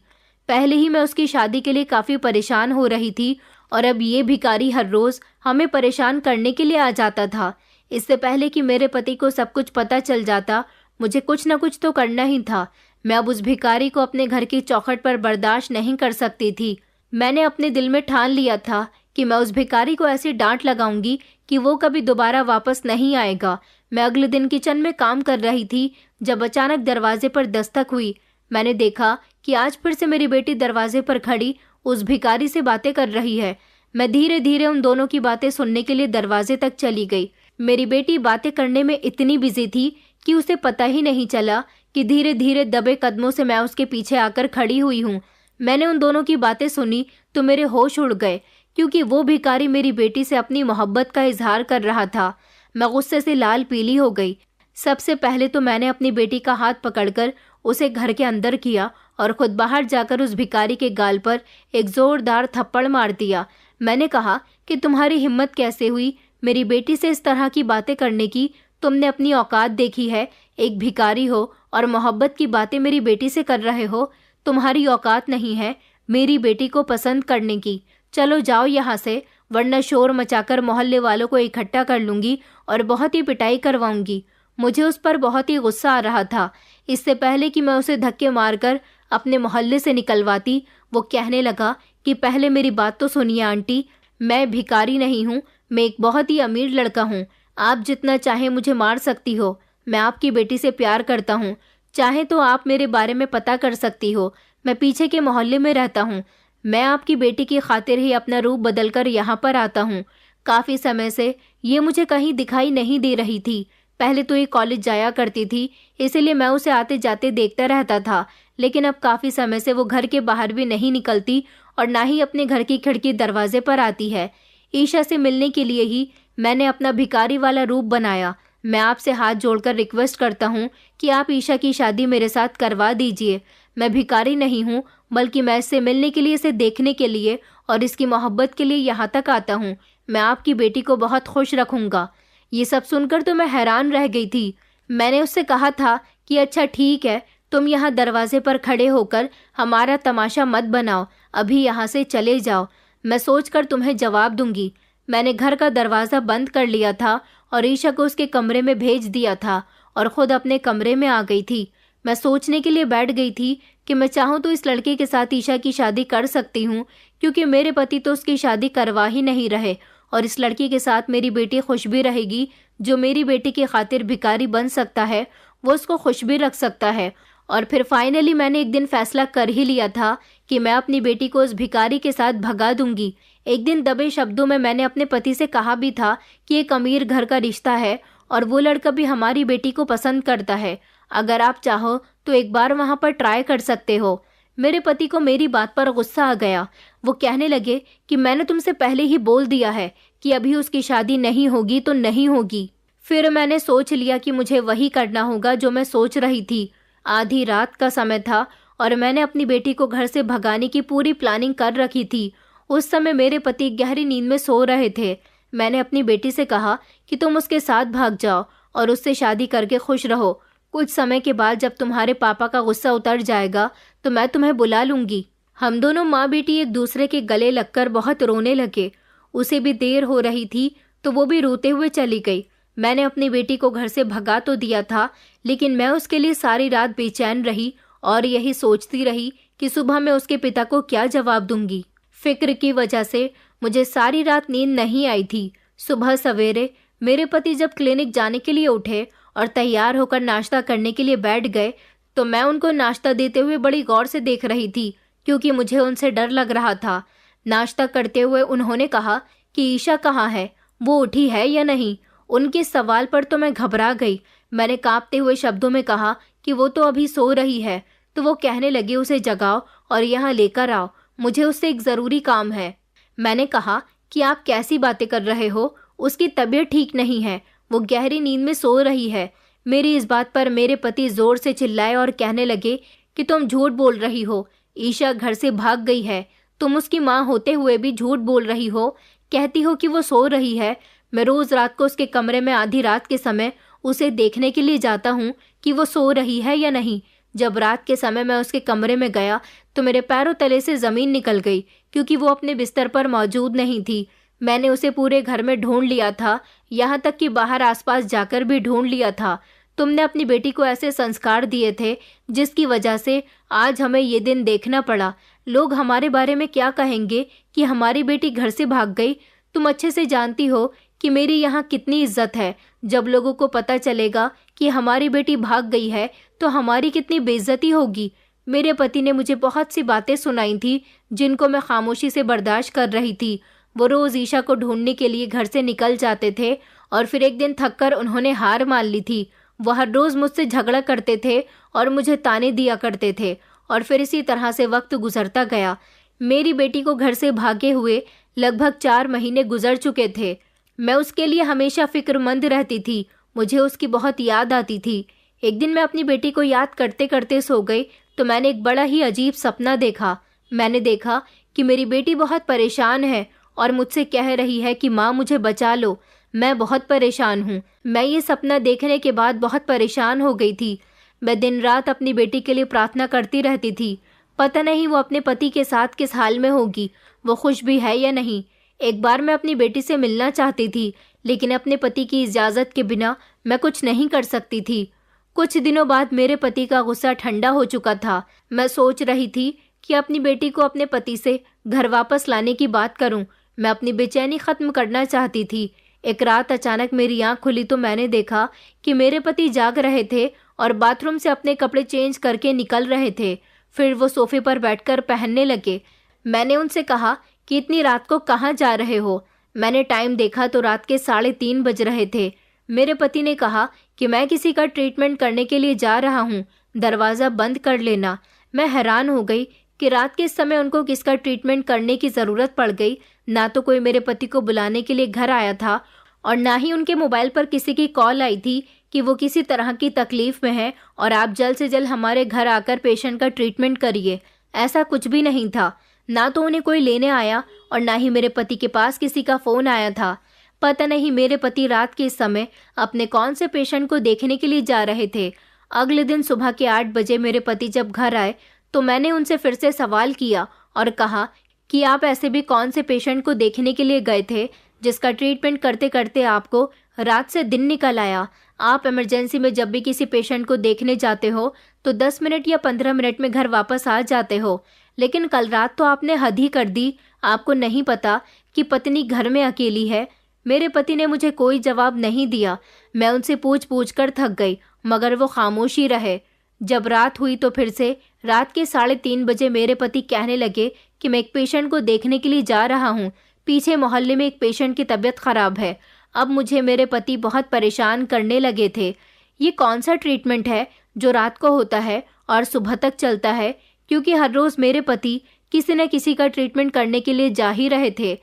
पहले ही मैं उसकी शादी के लिए काफ़ी परेशान हो रही थी और अब ये भिखारी हर रोज़ हमें परेशान करने के लिए आ जाता था। इससे पहले कि मेरे पति को सब कुछ पता चल जाता, मुझे कुछ न कुछ तो करना ही था। मैं अब उस भिखारी को अपने घर की चौखट पर बर्दाश्त नहीं कर सकती थी। मैंने अपने दिल में ठान लिया था कि मैं उस भिखारी को ऐसी डांट लगाऊंगी कि वो कभी दोबारा वापस नहीं आएगा। मैं अगले दिन किचन में काम कर रही थी जब अचानक दरवाजे पर दस्तक हुई। मैंने देखा कि आज फिर से मेरी बेटी दरवाजे पर खड़ी उस भिखारी से बातें कर रही है। मैं धीरे धीरे उन दोनों की बातें सुनने के लिए दरवाजे तक चली गई। मेरी बेटी बातें करने में इतनी बिजी थी कि उसे पता ही नहीं चला कि धीरे धीरे दबे कदमों से मैं उसके पीछे आकर खड़ी हुई हूँ। मैंने उन दोनों की बातें सुनी तो मेरे होश उड़ गए, क्योंकि वो भिखारी मेरी बेटी से अपनी मोहब्बत का इजहार कर रहा था। मैं गुस्से से लाल पीली हो गई। सबसे पहले तो मैंने अपनी बेटी का हाथ पकड़कर उसे घर के अंदर किया और खुद बाहर जाकर उस भिखारी के गाल पर एक जोरदार थप्पड़ मार दिया। मैंने कहा कि तुम्हारी हिम्मत कैसे हुई मेरी बेटी से इस तरह की बातें करने की? तुमने अपनी औकात देखी है? एक भिखारी हो और मोहब्बत की बातें मेरी बेटी से कर रहे हो। तुम्हारी औकात नहीं है मेरी बेटी को पसंद करने की। चलो जाओ यहाँ से, वरना शोर मचाकर मोहल्ले वालों को इकट्ठा कर लूंगी और बहुत ही पिटाई करवाऊंगी। मुझे उस पर बहुत ही गुस्सा आ रहा था। इससे पहले कि मैं उसे धक्के मारकर अपने मोहल्ले से निकलवाती, वो कहने लगा कि पहले मेरी बात तो सुनिए आंटी, मैं भिखारी नहीं हूँ, मैं एक बहुत ही अमीर लड़का हूँ। आप जितना चाहे मुझे मार सकती हो, मैं आपकी बेटी से प्यार करता हूँ। चाहे तो आप मेरे बारे में पता कर सकती हो। मैं पीछे के मोहल्ले में रहता हूँ। मैं आपकी बेटी की खातिर ही अपना रूप बदलकर यहाँ पर आता हूँ। काफ़ी समय से ये मुझे कहीं दिखाई नहीं दे रही थी। पहले तो ये कॉलेज जाया करती थी, इसीलिए मैं उसे आते जाते देखता रहता था, लेकिन अब काफ़ी समय से वो घर के बाहर भी नहीं निकलती और ना ही अपने घर की खिड़की दरवाजे पर आती है। ईशा से मिलने के लिए ही मैंने अपना भिखारी वाला रूप बनाया। मैं आपसे हाथ जोड़कर रिक्वेस्ट करता हूँ कि आप ईशा की शादी मेरे साथ करवा दीजिए। मैं भिखारी नहीं हूँ, बल्कि मैं इससे मिलने के लिए, इसे देखने के लिए और इसकी मोहब्बत के लिए यहाँ तक आता हूँ। मैं आपकी बेटी को बहुत खुश रखूँगा। ये सब सुनकर तो मैं हैरान रह गई थी। मैंने उससे कहा था कि अच्छा ठीक है, तुम यहाँ दरवाजे पर खड़े होकर हमारा तमाशा मत बनाओ, अभी यहाँ से चले जाओ, मैं सोचकर तुम्हें जवाब दूंगी। मैंने घर का दरवाज़ा बंद कर लिया था और ईशा को उसके कमरे में भेज दिया था और ख़ुद अपने कमरे में आ गई थी। मैं सोचने के लिए बैठ गई थी कि मैं चाहूँ तो इस लड़के के साथ ईशा की शादी कर सकती हूँ, क्योंकि मेरे पति तो उसकी शादी करवा ही नहीं रहे और इस लड़की के साथ मेरी बेटी खुश भी रहेगी। जो मेरी बेटी की खातिर भिखारी बन सकता है वो उसको खुश भी रख सकता है और फिर फाइनली मैंने एक दिन फैसला कर ही लिया था कि मैं अपनी बेटी को उस भिखारी के साथ भगा दूंगी। एक दिन दबे शब्दों में मैंने अपने पति से कहा भी था कि एक अमीर घर का रिश्ता है और वो लड़का भी हमारी बेटी को पसंद करता है। अगर आप चाहो तो एक बार वहां पर ट्राई कर सकते हो। मेरे पति को मेरी बात पर गुस्सा आ गया। वो कहने लगे कि मैंने तुमसे पहले ही बोल दिया है कि अभी उसकी शादी नहीं होगी तो नहीं होगी। फिर मैंने सोच लिया कि मुझे वही करना होगा जो मैं सोच रही थी। आधी रात का समय था और मैंने अपनी बेटी को घर से भगाने की पूरी प्लानिंग कर रखी थी। उस समय मेरे पति गहरी नींद में सो रहे थे। मैंने अपनी बेटी से कहा कि तुम उसके साथ भाग जाओ और उससे शादी करके खुश रहो। कुछ समय के बाद जब तुम्हारे पापा का गुस्सा उतर जाएगा तो मैं तुम्हें बुला लूंगी। हम दोनों माँ बेटी एक दूसरे के गले लगकर बहुत रोने लगे। उसे भी देर हो रही थी तो वो भी रोते हुए चली गई। मैंने अपनी बेटी को घर से भगा तो दिया था, लेकिन मैं उसके लिए सारी रात बेचैन रही और यही सोचती रही कि सुबह मैं उसके पिता को क्या जवाब दूंगी। फिक्र की वजह से मुझे सारी रात नींद नहीं आई थी। सुबह सवेरे मेरे पति जब क्लिनिक जाने के लिए उठे और तैयार होकर नाश्ता करने के लिए बैठ गए तो मैं उनको नाश्ता देते हुए बड़ी गौर से देख रही थी, क्योंकि मुझे उनसे डर लग रहा था। नाश्ता करते हुए उन्होंने कहा कि ईशा कहाँ है, वो उठी है या नहीं। उनके सवाल पर तो मैं घबरा गई। मैंने कांपते हुए शब्दों में कहा कि वो तो अभी सो रही है। तो वो कहने लगे उसे जगाओ और यहाँ लेकर आओ, मुझे उससे एक ज़रूरी काम है। मैंने कहा कि आप कैसी बातें कर रहे हो, उसकी तबीयत ठीक नहीं है, वो गहरी नींद में सो रही है। मेरी इस बात पर मेरे पति जोर से चिल्लाए और कहने लगे कि तुम झूठ बोल रही हो, ईशा घर से भाग गई है। तुम उसकी माँ होते हुए भी झूठ बोल रही हो, कहती हो कि वो सो रही है। मैं रोज रात को उसके कमरे में आधी रात के समय उसे देखने के लिए जाता हूँ कि वो सो रही है या नहीं। जब रात के समय मैं उसके कमरे में गया तो मेरे पैरों तले से जमीन निकल गई, क्योंकि वो अपने बिस्तर पर मौजूद नहीं थी। मैंने उसे पूरे घर में ढूंढ लिया था, यहाँ तक कि बाहर आसपास जाकर भी ढूंढ लिया था। तुमने अपनी बेटी को ऐसे संस्कार दिए थे जिसकी वजह से आज हमें ये दिन देखना पड़ा। लोग हमारे बारे में क्या कहेंगे कि हमारी बेटी घर से भाग गई। तुम अच्छे से जानती हो कि मेरी यहाँ कितनी इज्जत है। जब लोगों को पता चलेगा कि हमारी बेटी भाग गई है तो हमारी कितनी बेइज्जती होगी। मेरे पति ने मुझे बहुत सी बातें सुनाई थी जिनको मैं खामोशी से बर्दाश्त कर रही थी। वो रोज ईशा को ढूंढने के लिए घर से निकल जाते थे और फिर एक दिन थककर उन्होंने हार मान ली थी। वो हर रोज मुझसे झगड़ा करते थे और मुझे ताने दिया करते थे और फिर इसी तरह से वक्त गुजरता गया। मेरी बेटी को घर से भागे हुए लगभग 4 महीने गुजर चुके थे। मैं उसके लिए हमेशा फिक्रमंद रहती थी, मुझे उसकी बहुत याद आती थी। एक दिन मैं अपनी बेटी को याद करते करते सो गई तो मैंने एक बड़ा ही अजीब सपना देखा। मैंने देखा कि मेरी बेटी बहुत परेशान है और मुझसे कह रही है कि माँ मुझे बचा लो, मैं बहुत परेशान हूँ। मैं ये सपना देखने के बाद बहुत परेशान हो गई थी। मैं दिन रात अपनी बेटी के लिए प्रार्थना करती रहती थी। पता नहीं वो अपने पति के साथ किस हाल में होगी, वो खुश भी है या नहीं। एक बार मैं अपनी बेटी से मिलना चाहती थी, लेकिन अपने पति की इजाज़त के बिना मैं कुछ नहीं कर सकती थी। कुछ दिनों बाद मेरे पति का गुस्सा ठंडा हो चुका था। मैं सोच रही थी कि अपनी बेटी को अपने पति से घर वापस लाने की बात करूं। मैं अपनी बेचैनी खत्म करना चाहती थी। एक रात अचानक मेरी आंख खुली तो मैंने देखा कि मेरे पति जाग रहे थे और बाथरूम से अपने कपड़े चेंज करके निकल रहे थे। फिर वो सोफे पर बैठकर पहनने लगे। मैंने उनसे कहा कि इतनी रात को कहाँ जा रहे हो। मैंने टाइम देखा तो रात के 3:30 बज रहे थे। मेरे पति ने कहा कि मैं किसी का ट्रीटमेंट करने के लिए जा रहा हूँ, दरवाज़ा बंद कर लेना। मैं हैरान हो गई कि रात के समय उनको किसका ट्रीटमेंट करने की ज़रूरत पड़ गई। ना तो कोई मेरे पति को बुलाने के लिए घर आया था और ना ही उनके मोबाइल पर किसी की कॉल आई थी कि वो किसी तरह की तकलीफ में है और आप जल्द से जल्द हमारे घर आकर पेशेंट का ट्रीटमेंट करिए। ऐसा कुछ भी नहीं था। ना तो उन्हें कोई लेने आया और ना ही मेरे पति के पास किसी का फ़ोन आया था। पता नहीं मेरे पति रात के समय अपने कौन से पेशेंट को देखने के लिए जा रहे थे। अगले दिन सुबह के 8 बजे मेरे पति जब घर आए तो मैंने उनसे फिर से सवाल किया और कहा कि आप ऐसे भी कौन से पेशेंट को देखने के लिए गए थे जिसका ट्रीटमेंट करते करते आपको रात से दिन निकल आया। आप इमरजेंसी में जब भी किसी पेशेंट को देखने जाते हो तो 10 मिनट या 15 मिनट में घर वापस आ जाते हो, लेकिन कल रात तो आपने हद ही कर दी। आपको नहीं पता कि पत्नी घर में अकेली है। मेरे पति ने मुझे कोई जवाब नहीं दिया। मैं उनसे पूछ पूछ कर थक गई, मगर वो खामोश ही रहे। जब रात हुई तो फिर से रात के 3:30 बजे मेरे पति कहने लगे कि मैं एक पेशेंट को देखने के लिए जा रहा हूँ। पीछे मोहल्ले में एक पेशेंट की तबीयत खराब है। अब मुझे मेरे पति बहुत परेशान करने लगे थे। ये कौन सा ट्रीटमेंट है जो रात को होता है और सुबह तक चलता है? क्योंकि हर रोज मेरे पति किसी न किसी का ट्रीटमेंट करने के लिए जा ही रहे थे।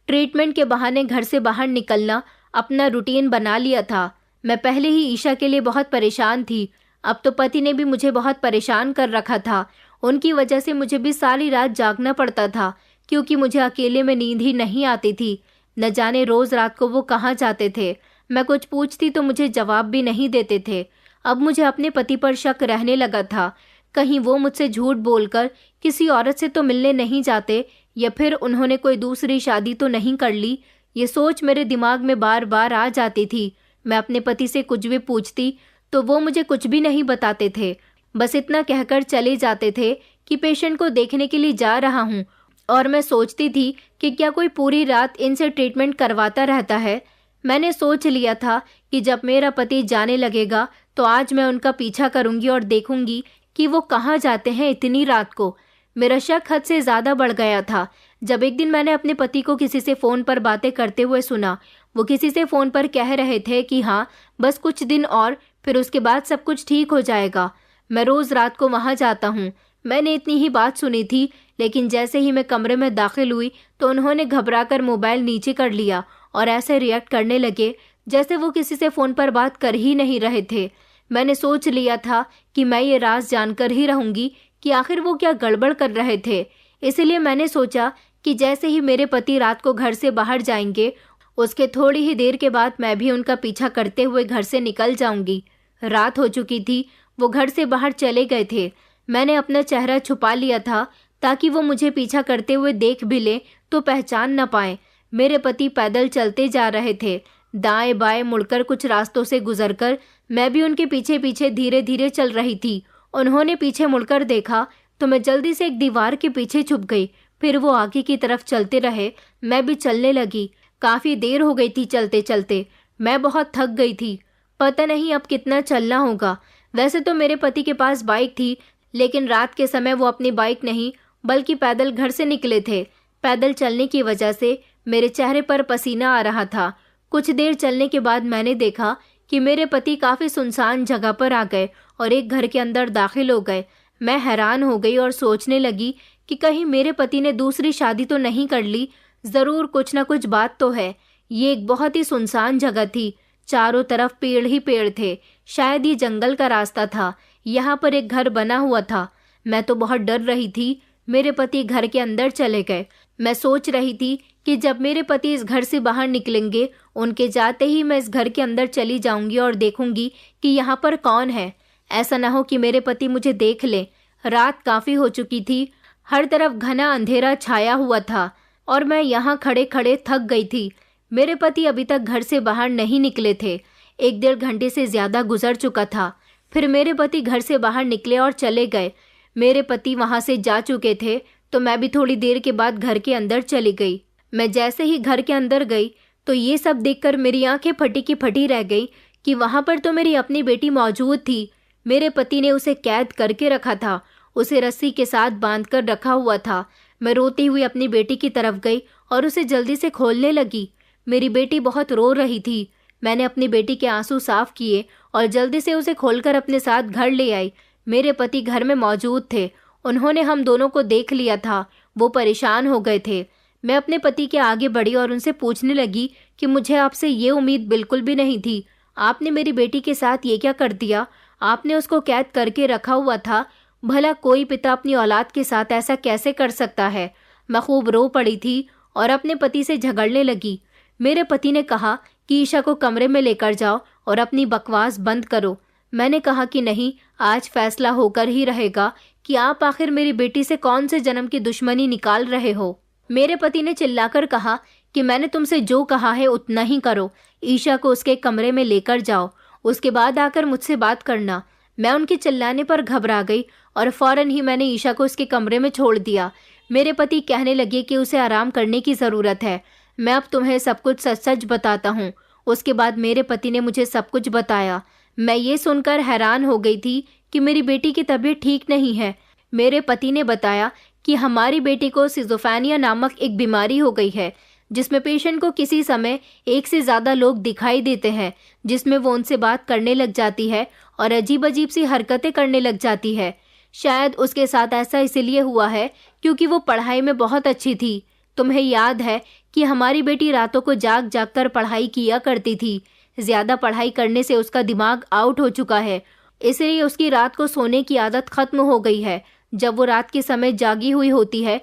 ट्रीटमेंट के बहाने घर से बाहर निकलना अपना रूटीन बना लिया था। मैं पहले ही ईशा के लिए बहुत परेशान थी, अब तो पति ने भी मुझे बहुत परेशान कर रखा था। उनकी वजह से मुझे भी सारी रात जागना पड़ता था, क्योंकि मुझे अकेले में नींद ही नहीं आती थी। न जाने रोज रात को वो कहाँ जाते थे। मैं कुछ पूछती तो मुझे जवाब भी नहीं देते थे। अब मुझे अपने पति पर शक रहने लगा था। कहीं वो मुझसे झूठ बोलकर किसी औरत से तो मिलने नहीं जाते, या फिर उन्होंने कोई दूसरी शादी तो नहीं कर ली। ये सोच मेरे दिमाग में बार बार आ जाती थी। मैं अपने पति से कुछ भी पूछती तो वो मुझे कुछ भी नहीं बताते थे। बस इतना कहकर चले जाते थे कि पेशेंट को देखने के लिए जा रहा हूँ। और मैं सोचती थी कि क्या कोई पूरी रात इनसे ट्रीटमेंट करवाता रहता है। मैंने सोच लिया था कि जब मेरा पति जाने लगेगा तो आज मैं उनका पीछा करूंगी और देखूंगी कि वो कहाँ जाते हैं इतनी रात को। मेरा शक हद से ज़्यादा बढ़ गया था जब एक दिन मैंने अपने पति को किसी से फ़ोन पर बातें करते हुए सुना। वो किसी से फ़ोन पर कह रहे थे कि हाँ, बस कुछ दिन और, फिर उसके बाद सब कुछ ठीक हो जाएगा। मैं रोज़ रात को वहाँ जाता हूँ। मैंने इतनी ही बात सुनी थी, लेकिन जैसे ही मैं कमरे में दाखिल हुई तो उन्होंने घबराकर मोबाइल नीचे कर लिया और ऐसे रिएक्ट करने लगे जैसे वो किसी से फ़ोन पर बात कर ही नहीं रहे थे। मैंने सोच लिया था कि मैं ये राज जानकर ही रहूँगी कि आखिर वो क्या गड़बड़ कर रहे थे। इसलिए मैंने सोचा कि जैसे ही मेरे पति रात को घर से बाहर जाएंगे, उसके थोड़ी ही देर के बाद मैं भी उनका पीछा करते हुए घर से निकल जाऊंगी। रात हो चुकी थी, वो घर से बाहर चले गए थे। मैंने अपना चेहरा छुपा लिया था ताकि वो मुझे पीछा करते हुए देख भी ले तो पहचान न पाए। मेरे पति पैदल चलते जा रहे थे। दाएं बाएं मुड़कर कुछ रास्तों से गुजरकर मैं भी उनके पीछे पीछे धीरे धीरे चल रही थी। उन्होंने पीछे मुड़कर देखा तो मैं जल्दी से एक दीवार के पीछे छुप गई। फिर वो आगे की तरफ चलते रहे, मैं भी चलने लगी। काफ़ी देर हो गई थी चलते चलते। मैं बहुत थक गई थी। पता नहीं अब कितना चलना होगा। वैसे तो मेरे पति के पास बाइक थी, लेकिन रात के समय वो अपनी बाइक नहीं बल्कि पैदल घर से निकले थे। पैदल चलने की वजह से मेरे चेहरे पर पसीना आ रहा था। कुछ देर चलने के बाद मैंने देखा कि मेरे पति काफ़ी सुनसान जगह पर आ गए और एक घर के अंदर दाखिल हो गए। मैं हैरान हो गई और सोचने लगी कि कहीं मेरे पति ने दूसरी शादी तो नहीं कर ली। ज़रूर कुछ ना कुछ बात तो है। ये एक बहुत ही सुनसान जगह थी। चारों तरफ पेड़ ही पेड़ थे। शायद ये जंगल का रास्ता था। यहाँ पर एक घर बना हुआ था। मैं तो बहुत डर रही थी। मेरे पति घर के अंदर चले गए। मैं सोच रही थी कि जब मेरे पति इस घर से बाहर निकलेंगे, उनके जाते ही मैं इस घर के अंदर चली जाऊंगी और देखूंगी कि यहाँ पर कौन है। ऐसा ना हो कि मेरे पति मुझे देख ले। रात काफ़ी हो चुकी थी। हर तरफ घना अंधेरा छाया हुआ था और मैं यहाँ खड़े खड़े थक गई थी। मेरे पति अभी तक घर से बाहर नहीं निकले थे। 1-1.5 घंटे से ज़्यादा गुजर चुका था। फिर मेरे पति घर से बाहर निकले और चले गए। मेरे पति वहाँ से जा चुके थे तो मैं भी थोड़ी देर के बाद घर के अंदर चली गई। मैं जैसे ही घर के अंदर गई तो ये सब देखकर मेरी आंखें फटी की फटी रह गई कि वहाँ पर तो मेरी अपनी बेटी मौजूद थी। मेरे पति ने उसे कैद करके रखा था। उसे रस्सी के साथ बांध कर रखा हुआ था। मैं रोती हुई अपनी बेटी की तरफ गई और उसे जल्दी से खोलने लगी। मेरी बेटी बहुत रो रही थी। मैंने अपनी बेटी के आंसू साफ किए और जल्दी से उसे खोलकर अपने साथ घर ले आई। मेरे पति घर में मौजूद थे। उन्होंने हम दोनों को देख लिया था। वो परेशान हो गए थे। मैं अपने पति के आगे बढ़ी और उनसे पूछने लगी कि मुझे आपसे ये उम्मीद बिल्कुल भी नहीं थी। आपने मेरी बेटी के साथ ये क्या कर दिया? आपने उसको कैद करके रखा हुआ था। भला कोई पिता अपनी औलाद के साथ ऐसा कैसे कर सकता है? मैं खूब रो पड़ी थी और अपने पति से झगड़ने लगी। मेरे पति ने कहा कि ईशा को कमरे में लेकर जाओ और अपनी बकवास बंद करो। मैंने कहा कि नहीं, आज फैसला होकर ही रहेगा कि आप आखिर मेरी बेटी से कौन से जन्म की दुश्मनी निकाल रहे हो। मेरे पति ने चिल्लाकर कहा कि मैंने तुमसे जो कहा है उतना ही करो। ईशा को उसके कमरे में लेकर जाओ, उसके बाद आकर मुझसे बात करना। मैं उनके चिल्लाने पर घबरा गई और फौरन ही मैंने ईशा को उसके कमरे में छोड़ दिया। मेरे पति कहने लगे कि उसे आराम करने की ज़रूरत है। मैं अब तुम्हें सब कुछ सच सच बताता हूँ। उसके बाद मेरे पति ने मुझे सब कुछ बताया। मैं ये सुनकर हैरान हो गई थी कि मेरी बेटी की तबीयत ठीक नहीं है। मेरे पति ने बताया कि हमारी बेटी को सिजोफ्रेनिया नामक एक बीमारी हो गई है, जिसमें पेशेंट को किसी समय एक से ज़्यादा लोग दिखाई देते हैं, जिसमें वो उनसे बात करने लग जाती है और अजीब अजीब सी हरकतें करने लग जाती है। शायद उसके साथ ऐसा इसलिए हुआ है क्योंकि वो पढ़ाई में बहुत अच्छी थी। तुम्हें याद है कि हमारी बेटी रातों को जाग जाग कर पढ़ाई किया करती थी। ज़्यादा पढ़ाई करने से उसका दिमाग आउट हो चुका है, इसलिए उसकी रात को सोने की आदत खत्म हो गई है। जब वो रात के समय जागी हुई होती है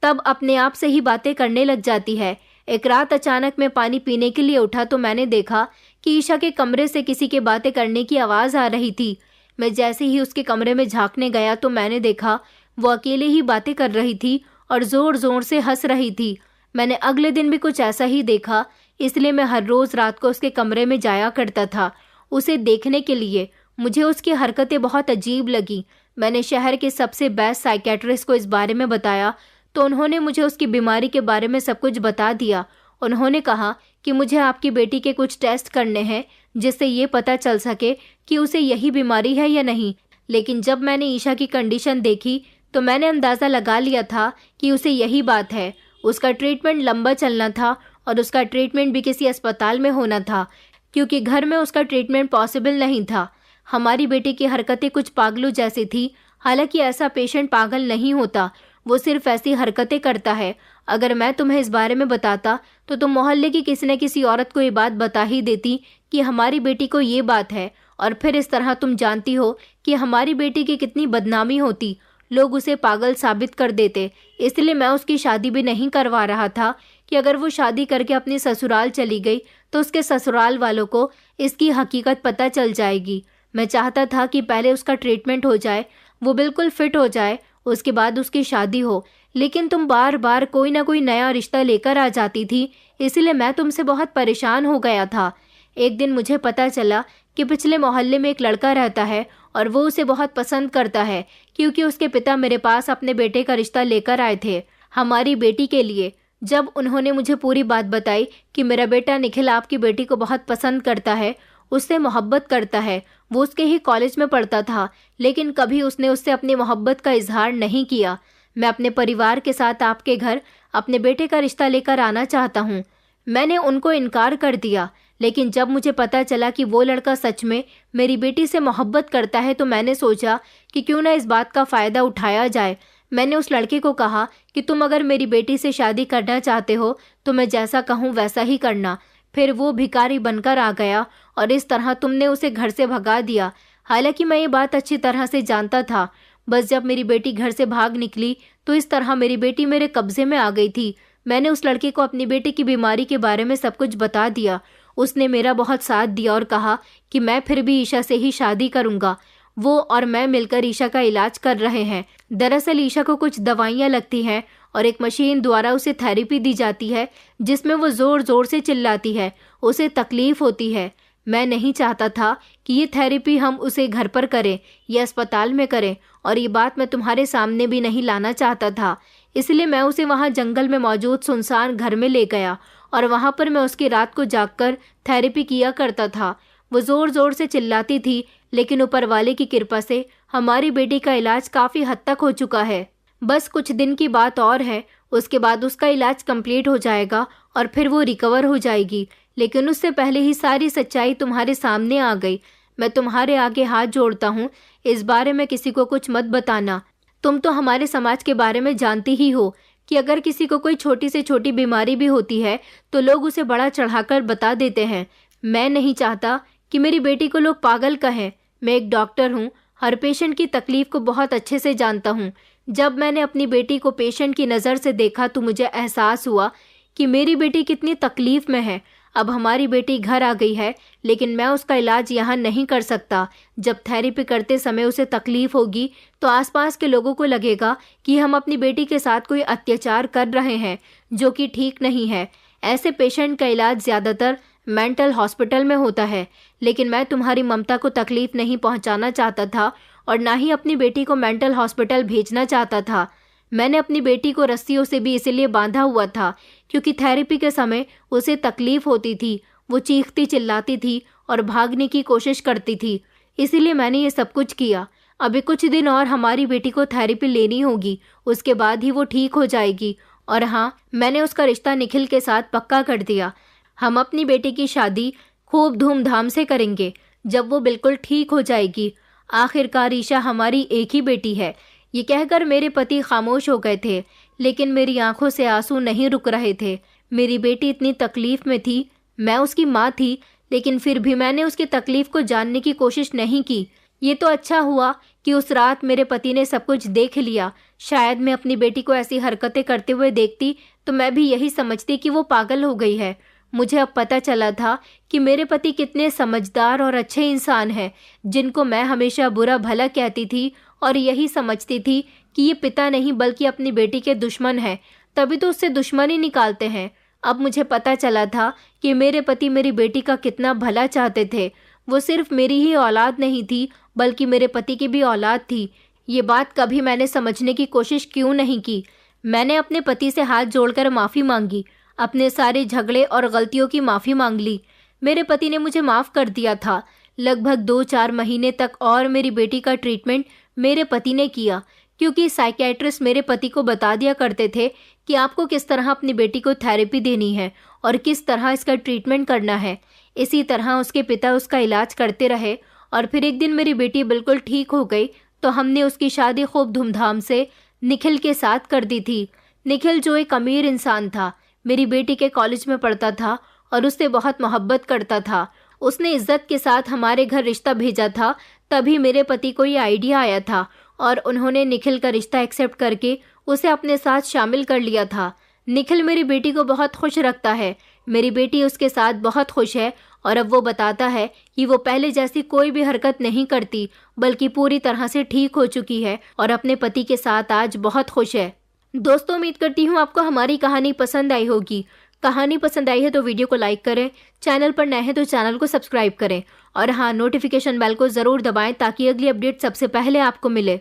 तब अपने आप से ही बातें करने लग जाती है। एक रात अचानक मैं पानी पीने के लिए उठा तो मैंने देखा कि ईशा के कमरे से किसी के बातें करने की आवाज़ आ रही थी। मैं जैसे ही उसके कमरे में झांकने गया तो मैंने देखा वो अकेले ही बातें कर रही थी और ज़ोर ज़ोर से हंस रही थी। मैंने अगले दिन भी कुछ ऐसा ही देखा, इसलिए मैं हर रोज़ रात को उसके कमरे में जाया करता था उसे देखने के लिए। मुझे उसकी हरकतें बहुत अजीब लगी। मैंने शहर के सबसे बेस्ट साइकेट्रिस्ट को इस बारे में बताया तो उन्होंने मुझे उसकी बीमारी के बारे में सब कुछ बता दिया। उन्होंने कहा कि मुझे आपकी बेटी के कुछ टेस्ट करने हैं जिससे ये पता चल सके कि उसे यही बीमारी है या नहीं। लेकिन जब मैंने ईशा की कंडीशन देखी तो मैंने अंदाज़ा लगा लिया था कि उसे यही बात है। उसका ट्रीटमेंट लंबा चलना था और उसका ट्रीटमेंट भी किसी अस्पताल में होना था, क्योंकि घर में उसका ट्रीटमेंट पॉसिबल नहीं था। हमारी बेटी की हरकतें कुछ पागलों जैसी थी। हालांकि ऐसा पेशेंट पागल नहीं होता, वो सिर्फ ऐसी हरकतें करता है। अगर मैं तुम्हें इस बारे में बताता तो तुम मोहल्ले की किसी न किसी औरत को ये बात बता ही देती कि हमारी बेटी को ये बात है, और फिर इस तरह तुम जानती हो कि हमारी बेटी की कितनी बदनामी होती। लोग उसे पागल साबित कर देते। इसलिए मैं उसकी शादी भी नहीं करवा रहा था कि अगर वो शादी करके अपनी ससुराल चली गई तो उसके ससुराल वालों को इसकी हकीकत पता चल जाएगी। मैं चाहता था कि पहले उसका ट्रीटमेंट हो जाए, वो बिल्कुल फिट हो जाए, उसके बाद उसकी शादी हो। लेकिन तुम बार बार कोई ना कोई नया रिश्ता लेकर आ जाती थी, इसलिए मैं तुमसे बहुत परेशान हो गया था। एक दिन मुझे पता चला कि पिछले मोहल्ले में एक लड़का रहता है और वो उसे बहुत पसंद करता है, क्योंकि उसके पिता मेरे पास अपने बेटे का रिश्ता लेकर आए थे हमारी बेटी के लिए। जब उन्होंने मुझे पूरी बात बताई कि मेरा बेटा निखिल आपकी बेटी को बहुत पसंद करता है, उससे मोहब्बत करता है, वो उसके ही कॉलेज में पढ़ता था, लेकिन कभी उसने उससे अपनी मोहब्बत का इजहार नहीं किया। मैं अपने परिवार के साथ आपके घर अपने बेटे का रिश्ता लेकर आना चाहता हूँ। मैंने उनको इनकार कर दिया, लेकिन जब मुझे पता चला कि वो लड़का सच में मेरी बेटी से मोहब्बत करता है तो मैंने सोचा कि क्यों ना इस बात का फ़ायदा उठाया जाए। मैंने उस लड़के को कहा कि तुम अगर मेरी बेटी से शादी करना चाहते हो तो मैं जैसा कहूँ वैसा ही करना। फिर वो भिखारी बनकर आ गया और इस तरह तुमने उसे घर से भगा दिया। हालांकि मैं ये बात अच्छी तरह से जानता था, बस जब मेरी बेटी घर से भाग निकली तो इस तरह मेरी बेटी मेरे कब्जे में आ गई थी। मैंने उस लड़के को अपनी बेटी की बीमारी के बारे में सब कुछ बता दिया। उसने मेरा बहुत साथ दिया और कहा कि मैं फिर भी ईशा से ही शादी करूंगा। वो और मैं मिलकर ईशा का इलाज कर रहे हैं। दरअसल ईशा को कुछ दवाइयाँ लगती हैं और एक मशीन द्वारा उसे थेरेपी दी जाती है जिसमें वो ज़ोर ज़ोर से चिल्लाती है, उसे तकलीफ होती है। मैं नहीं चाहता था कि ये थेरेपी हम उसे घर पर करें या अस्पताल में करें, और ये बात मैं तुम्हारे सामने भी नहीं लाना चाहता था। इसलिए मैं उसे वहाँ जंगल में मौजूद सुनसान घर में ले गया और वहाँ पर मैं उसकी रात को जागकर थेरेपी किया करता था। वो ज़ोर ज़ोर से चिल्लाती थी, लेकिन ऊपर वाले की कृपा से हमारी बेटी का इलाज काफ़ी हद तक हो चुका है। बस कुछ दिन की बात और है, उसके बाद उसका इलाज कंप्लीट हो जाएगा और फिर वो रिकवर हो जाएगी। लेकिन उससे पहले ही सारी सच्चाई तुम्हारे सामने आ गई। मैं तुम्हारे आगे हाथ जोड़ता हूँ, इस बारे में किसी को कुछ मत बताना। तुम तो हमारे समाज के बारे में जानती ही हो कि अगर किसी को कोई छोटी से छोटी बीमारी भी होती है तो लोग उसे बड़ा चढ़ाकर बता देते हैं। मैं नहीं चाहता कि मेरी बेटी को लोग पागल कहें। मैं एक डॉक्टर हूँ, हर पेशेंट की तकलीफ को बहुत अच्छे से जानता हूँ। जब मैंने अपनी बेटी को पेशेंट की नज़र से देखा तो मुझे एहसास हुआ कि मेरी बेटी कितनी तकलीफ़ में है। अब हमारी बेटी घर आ गई है, लेकिन मैं उसका इलाज यहाँ नहीं कर सकता। जब थेरेपी करते समय उसे तकलीफ़ होगी तो आसपास के लोगों को लगेगा कि हम अपनी बेटी के साथ कोई अत्याचार कर रहे हैं, जो कि ठीक नहीं है। ऐसे पेशेंट का इलाज ज़्यादातर मेंटल हॉस्पिटल में होता है, लेकिन मैं तुम्हारी ममता को तकलीफ़ नहीं पहुँचाना चाहता था और ना ही अपनी बेटी को मेंटल हॉस्पिटल भेजना चाहता था। मैंने अपनी बेटी को रस्सियों से भी इसलिए बांधा हुआ था क्योंकि थेरेपी के समय उसे तकलीफ होती थी। वो चीखती चिल्लाती थी और भागने की कोशिश करती थी, इसीलिए मैंने ये सब कुछ किया। अभी कुछ दिन और हमारी बेटी को थेरेपी लेनी होगी, उसके बाद ही वो ठीक हो जाएगी। और हाँ, मैंने उसका रिश्ता निखिल के साथ पक्का कर दिया। हम अपनी बेटी की शादी खूब धूमधाम से करेंगे जब वो बिल्कुल ठीक हो जाएगी। आखिरकार ईशा हमारी एक ही बेटी है। ये कहकर मेरे पति खामोश हो गए थे, लेकिन मेरी आंखों से आंसू नहीं रुक रहे थे। मेरी बेटी इतनी तकलीफ में थी, मैं उसकी माँ थी, लेकिन फिर भी मैंने उसकी तकलीफ को जानने की कोशिश नहीं की। ये तो अच्छा हुआ कि उस रात मेरे पति ने सब कुछ देख लिया। शायद मैं अपनी बेटी को ऐसी हरकतें करते हुए देखती तो मैं भी यही समझती कि वो पागल हो गई है। मुझे अब पता चला था कि मेरे पति कितने समझदार और अच्छे इंसान हैं, जिनको मैं हमेशा बुरा भला कहती थी और यही समझती थी कि ये पिता नहीं बल्कि अपनी बेटी के दुश्मन हैं, तभी तो उससे दुश्मनी निकालते हैं। अब मुझे पता चला था कि मेरे पति मेरी बेटी का कितना भला चाहते थे। वो सिर्फ मेरी ही औलाद नहीं थी बल्कि मेरे पति की भी औलाद थी। ये बात कभी मैंने समझने की कोशिश क्यों नहीं की। मैंने अपने पति से हाथ जोड़कर माफ़ी मांगी, अपने सारे झगड़े और गलतियों की माफ़ी मांग ली। मेरे पति ने मुझे माफ़ कर दिया था। लगभग 2-4 महीने तक और मेरी बेटी का ट्रीटमेंट मेरे पति ने किया, क्योंकि साइकियाट्रिस्ट मेरे पति को बता दिया करते थे कि आपको किस तरह अपनी बेटी को थेरेपी देनी है और किस तरह इसका ट्रीटमेंट करना है। इसी तरह उसके पिता उसका इलाज करते रहे और फिर एक दिन मेरी बेटी बिल्कुल ठीक हो गई तो हमने उसकी शादी खूब धूमधाम से निखिल के साथ कर दी थी। निखिल जो एक अमीर इंसान था, मेरी बेटी के कॉलेज में पढ़ता था और उससे बहुत मोहब्बत करता था। उसने इज्जत के साथ हमारे घर रिश्ता भेजा था। तभी मेरे पति को ये आइडिया आया था और उन्होंने निखिल का रिश्ता एक्सेप्ट करके उसे अपने साथ शामिल कर लिया था। निखिल मेरी बेटी को बहुत खुश रखता है। मेरी बेटी उसके साथ बहुत खुश है और अब वो बताता है कि वो पहले जैसी कोई भी हरकत नहीं करती बल्कि पूरी तरह से ठीक हो चुकी है और अपने पति के साथ आज बहुत खुश है। दोस्तों, उम्मीद करती हूँ आपको हमारी कहानी पसंद आई होगी। कहानी पसंद आई है तो वीडियो को लाइक करें, चैनल पर नए हैं तो चैनल को सब्सक्राइब करें और हाँ, नोटिफिकेशन बेल को ज़रूर दबाएं ताकि अगली अपडेट सबसे पहले आपको मिले।